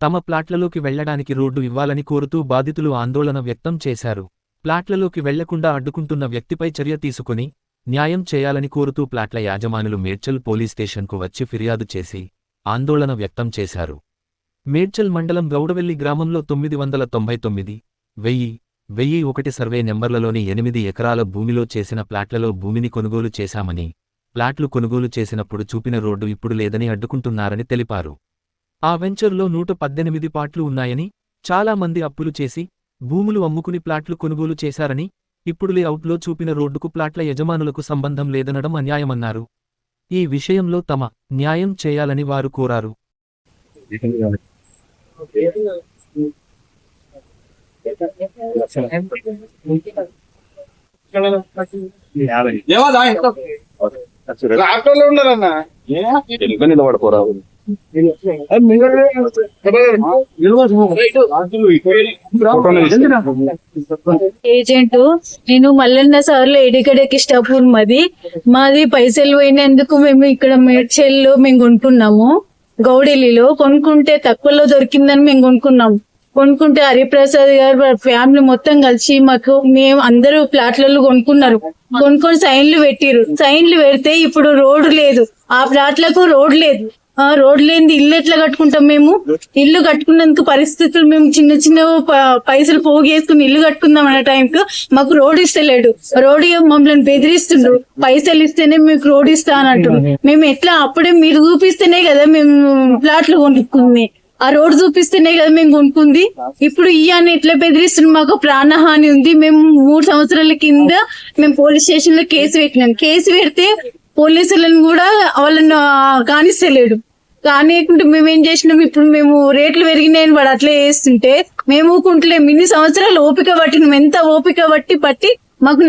తమ ప్లాట్లలోకి వెళ్లడానికి రోడ్డు ఇవ్వాలని కోరుతూ బాధితులు ఆందోళన వ్యక్తం చేశారు. ప్లాట్లలోకి వెళ్లకుండా అడ్డుకుంటున్న వ్యక్తిపై చర్య తీసుకుని న్యాయం చేయాలని కోరుతూ ప్లాట్ల యాజమానులు మేడ్చల్ పోలీస్ స్టేషన్కు వచ్చి ఫిర్యాదు చేసి ఆందోళన వ్యక్తం చేశారు. మేడ్చల్ మండలం గౌడవెల్లి గ్రామంలో 999, 1001 సర్వే నెంబర్లలోని 8 ఎకరాల భూమిలో చేసిన ప్లాట్లలో భూమిని కొనుగోలు చేశామని, ప్లాట్లు కొనుగోలు చేసినప్పుడు చూపిన రోడ్డు ఇప్పుడు లేదని అడ్డుకుంటున్నారని తెలిపారు. ఆ వెంచర్లో 118 ప్లాట్లు ఉన్నాయని, చాలా మంది అప్పులు చేసి భూములు అమ్ముకుని ప్లాట్లు కొనుగోలు చేశారని, ఇప్పుడు లేఅవుట్లో చూపిన రోడ్డుకు ప్లాట్ల యజమానులకు సంబంధం లేదనడం అన్యాయమన్నారు. ఈ విషయంలో తమ న్యాయం చేయాలని వారు కోరారు. ఏజెంట్ నేను మల్లన్న సార్లు ఎడికడకి స్టాపూర్ మాది పైసలు పోయినందుకు మేము ఇక్కడ మేడ్చల్లో మేము కొనుక్కున్నాము. గౌడెల్లిలో కొనుక్కుంటే తక్కువలో దొరికిందని మేము కొనుక్కుంటే హరిప్రసాద్ గారు ఫ్యామిలీ మొత్తం కలిసి మాకు మేము అందరూ ప్లాట్లలో కొనుక్కొని సైన్లు పెడితే ఇప్పుడు రోడ్డు లేదు, ఆ ప్లాట్లకు రోడ్ లేదు. రోడ్ లేని ఇల్లు ఎట్లా కట్టుకుంటాం? మేము ఇల్లు కట్టుకున్నందుకు పరిస్థితులు మేము చిన్న పైసలు పోగేసుకుని ఇల్లు కట్టుకుందాం అనే టైంకు మాకు రోడ్ ఇస్తలేడు. రోడ్ మమ్మల్ని బెదిరిస్తుండ్రు, పైసలు ఇస్తేనే మీకు రోడ్ ఇస్తా అని అంటారు. మేము ఎట్లా? అప్పుడే మీరు చూపిస్తేనే కదా మేము ప్లాట్లు కొనుక్కుంది, ఆ రోడ్ చూపిస్తేనే కదా మేము కొనుక్కుంది. ఇప్పుడు అని ఎట్లా బెదిరిస్తుంది? మాకు ప్రాణహాని ఉంది. మేము 3 సంవత్సరాల కింద మేము పోలీస్ స్టేషన్ లో కేసు పెడితే పోలీసులను కూడా వాళ్ళని కానిస్తలేడు. కానియకుంటే మేమేం చేసినాం? ఇప్పుడు మేము రేట్లు పెరిగినాయని వాడు అట్లా చేస్తుంటే మేము ఊకుంటలేము. ఇన్ని సంవత్సరాలు ఓపిక పట్టినాం, ఎంత ఓపిక పట్టి మాకు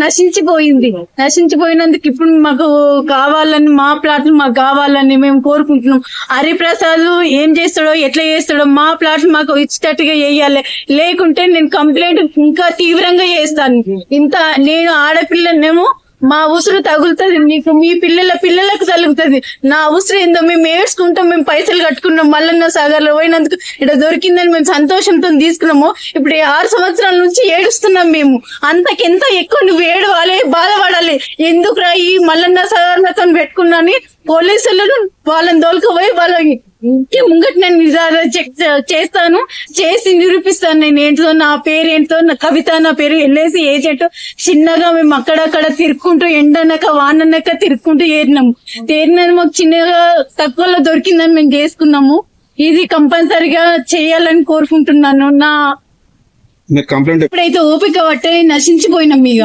నశించిపోయినందుకు ఇప్పుడు మాకు కావాలని, మా ప్లాట్లు మాకు కావాలని మేము కోరుకుంటున్నాం. హరిప్రసాద్ ఏం చేస్తాడో ఎట్లా చేస్తాడో మా ప్లాట్లు మాకు ఇచ్చేటట్టుగా చేయాలి, లేకుంటే నేను కంప్లైంట్ ఇంకా తీవ్రంగా చేస్తాను. నేను ఆడపిల్లనేమో మా ఉసురు తగులుతుంది, నీకు మీ పిల్లలకు తగులుతుంది. నా ఉసురు ఏందో మేము ఏడ్చుకుంటాం. మేము పైసలు కట్టుకున్నాం, మల్లన్న సాగర్ లో పోయినందుకు ఇక్కడ దొరికిందని మేము సంతోషంతో తీసుకున్నాము. ఇప్పుడు 6 సంవత్సరాల నుంచి ఏడుస్తున్నాం మేము. అంతకెంత ఎక్కువ నువ్వు ఏడవాలి, బాధపడాలి. ఎందుకురా ఈ మల్లన్న సాగర్ నాతో పెట్టుకున్నాని పోలీసులను వాళ్ళని దోలుకుపోయి వాళ్ళకి ముంగట నేను చేస్తాను, చేసి నిరూపిస్తాను. నేను ఏంటో, నా పేరు ఏంటో, నా కవిత నా పేరు, ఎల్ఐసి ఏజెంట్. చిన్నగా మేము అక్కడక్కడ తిరుక్కుంటూ ఎండనక వాననక తిరుక్కుంటూ ఏరినాము. మాకు చిన్నగా తక్కువలో దొరికిందని మేము చేసుకున్నాము. ఇది కంపల్సరిగా చేయాలని కోరుకుంటున్నాను. ఇప్పుడైతే ఓపిక పట్టే నశించిపోయినాం. ఇక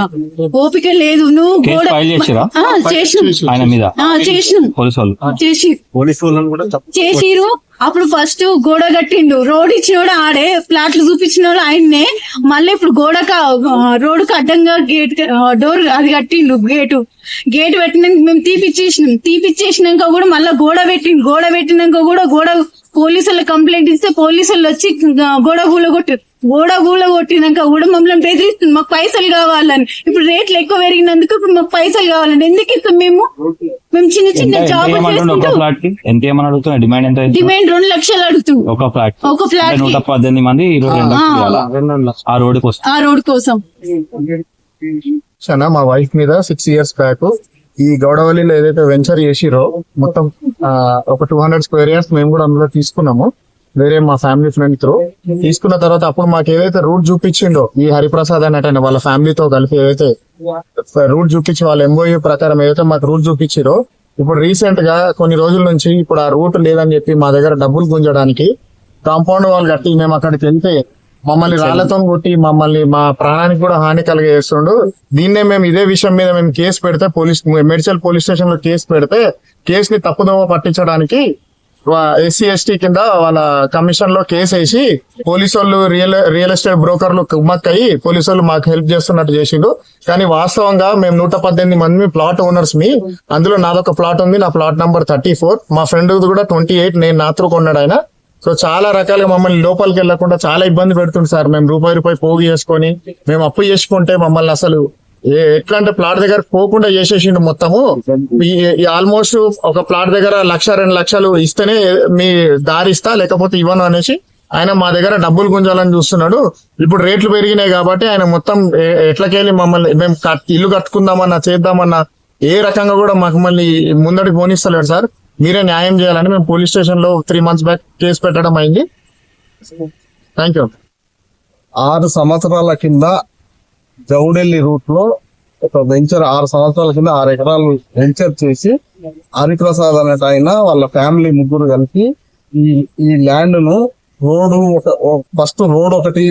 ఓపిక లేదు. నువ్వు చేసిరు. అప్పుడు ఫస్ట్ గోడ కట్టిండు, రోడ్ ఇచ్చినోడు ఆడే, ప్లాట్లు చూపించినోడు ఆయన్నే. మళ్ళీ ఇప్పుడు రోడ్డుకు అడ్డంగా డోర్ అది కట్టిండు. గేట్ పెట్టినాక మేము తీపిచ్చేసినాక కూడా మళ్ళీ గోడ పెట్టినాక కూడా పోలీసులు కంప్లైంట్ ఇస్తే పోలీసులు వచ్చి గోడ కొట్టినాక కూడా మమ్మల్ని బెదిరిస్తుంది, మాకు పైసలు కావాలని. ఇప్పుడు రేట్లు ఎక్కువ పెరిగినందుకు ఇప్పుడు మాకు పైసలు కావాలని. ఎందుకు ఇస్తాం? మేము చిన్న జాబ్ డిమాండ్ 2 లక్షలు అడుగుతుంది ఒక ఫ్లాట్. 118 మంది ఆ రోడ్ కోసం. మా వైఫ్ మీద 6 years బ్యాక్ ఈ గౌడవల్లిలో ఏదైతే వెంచర్ చేసిరో మొత్తం ఒక 200 square yards మేము కూడా అందులో తీసుకున్నాము, వేరే మా ఫ్యామిలీ ఫ్రెండ్ త్రూ తీసుకున్న తర్వాత. అప్పుడు మాకు ఏదైతే రూట్ చూపించిండో ఈ హరిప్రసాద్ అన్నట్టు వాళ్ళ ఫ్యామిలీతో కలిపి ఏదైతే రూట్ చూపించి వాళ్ళ ఎంఓయూ ప్రకారం ఏదైతే మాకు రూట్ చూపించిరో, ఇప్పుడు రీసెంట్ గా కొన్ని రోజుల నుంచి ఇప్పుడు ఆ రూట్ లేదని చెప్పి మా దగ్గర డబ్బులు గుంజడానికి కాంపౌండ్ వాళ్ళు కట్టి మేము అక్కడికి వెళ్తే మమ్మల్ని రాళ్లతో కొట్టి మమ్మల్ని మా ప్రాణానికి కూడా హాని కలిగేస్తుండు. దీన్నే మేము ఇదే విషయం మీద మేము కేసు పెడితే మేడ్చల్ పోలీస్ స్టేషన్ లో కేసు పెడితే కేసుని తప్పుదోవ పట్టించడానికి SC ST కింద వాళ్ళ కమిషన్ లో కేసు వేసి పోలీసు వాళ్ళు రియల్ ఎస్టేట్ బ్రోకర్లు కుమ్మక్కయి పోలీసు వాళ్ళు మాకు హెల్ప్ చేస్తున్నట్టు చేసిండు. కానీ వాస్తవంగా మేము 118 మంది ప్లాట్ ఓనర్స్ అందులో నాదొక ప్లాట్ ఉంది, నా ప్లాట్ నంబర్ 34, మా ఫ్రెండ్ కూడా 28, నేను నాత్రు కొన్నాడు ఆయన. సో చాలా రకాలుగా మమ్మల్ని లోపలికి వెళ్లకుండా చాలా ఇబ్బంది పెడుతుంది సార్. మేము రూపాయి పోగు చేసుకొని మేము అప్పు చేసుకుంటే మమ్మల్ని అసలు ఎట్లా అంటే ప్లాట్ దగ్గర పోకుండా చేసేసిండు మొత్తము. ఆల్మోస్ట్ ఒక ప్లాట్ దగ్గర 1-2 లక్షలు ఇస్తేనే మీ దారి ఇస్తా లేకపోతే ఇవ్వను అనేసి ఆయన మా దగ్గర డబ్బులు గుంజాలని చూస్తున్నాడు. ఇప్పుడు రేట్లు పెరిగినాయి కాబట్టి ఆయన మొత్తం ఎట్లకెళ్ళి మమ్మల్ని మేము ఇల్లు కట్టుకుందామన్నా చేద్దామన్నా ఏ రకంగా కూడా మాకు మళ్ళీ ముందడికి పోనిస్తలేడు సార్. మీరే న్యాయం చేయాలని మేము పోలీస్ స్టేషన్ లో 3 months బ్యాక్ కేసు పెట్టడం అయింది. Thank you. 6 సంవత్సరాల కింద జౌడెల్లి రూట్ లో ఒక వెంచర్ 6 సంవత్సరాల కింద 6 ఎకరాలు వెంచర్ చేసి హరిప్రసాద్ అనేట ఆయన వాళ్ళ ఫ్యామిలీ ముగ్గురు కలిపి ఈ ల్యాండ్ ను ఫస్ట్ రోడ్ ఒకటి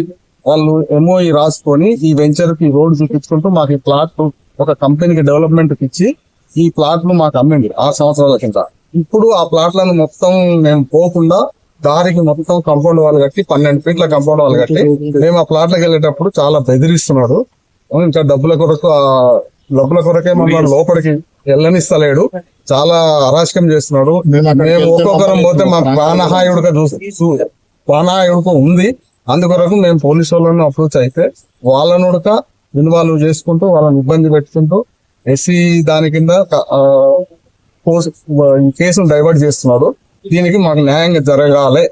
వాళ్ళు ఎంఓఈ రాసుకొని ఈ వెంచర్ కి రోడ్ చూపించుకుంటూ మాకు ఈ ప్లాట్ ఒక కంపెనీకి డెవలప్మెంట్ ఇచ్చి ఈ ప్లాట్ ను మాకు అమ్మింది 6 సంవత్సరాల కింద. ఇప్పుడు ఆ ప్లాట్లను మొత్తం మేము పోకుండా దారికి మొత్తం కాంపౌండ్ వాళ్ళు కట్టి 12 ఫీట్ల కాంపౌండ్ వాళ్ళు కట్టి మేము ఆ ప్లాట్లకు వెళ్ళేటప్పుడు చాలా బెదిరిస్తున్నాడు. ఇంకా డబ్బుల కొరకే మమ్మల్ని లోపలికి వెళ్ళనిస్తలేడు. చాలా అరాచకం చేస్తున్నాడు. మేము ఒక్కొక్కరం పోతే మా ప్రాణహాయుడుక ఉంది. అందుకొరకు మేము పోలీసు వాళ్ళని అప్రోచ్ అయితే వాళ్ళను ఉడక ఇన్వాల్వ్ చేసుకుంటూ వాళ్ళని ఇబ్బంది పెట్టుకుంటూ ఎస్సీ దాని కింద కేసును డైవర్ట్ చేస్తున్నాడు. దీనికి మాకు న్యాయంగా జరగాలి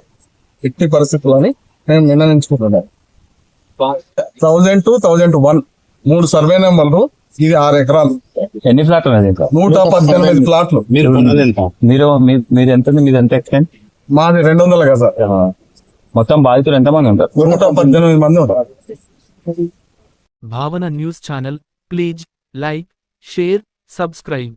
ఎట్టి పరిస్థితులని మేము నిర్ణయించుకుంటున్నాం. 1000 to 1001 3 సర్వే నెంబర్లు. ఇది 6 ఎకరాలు. ఎన్ని ఫ్లాట్లు 118 ప్లాట్లు. మీరు ఎంత ఎక్స్టెంట్? మాది 200 కదా సార్. మొత్తం బాధితులు ఎంతమంది ఉంటారు? 118 మంది ఉంటారు. భావన news channel please like, share, subscribe.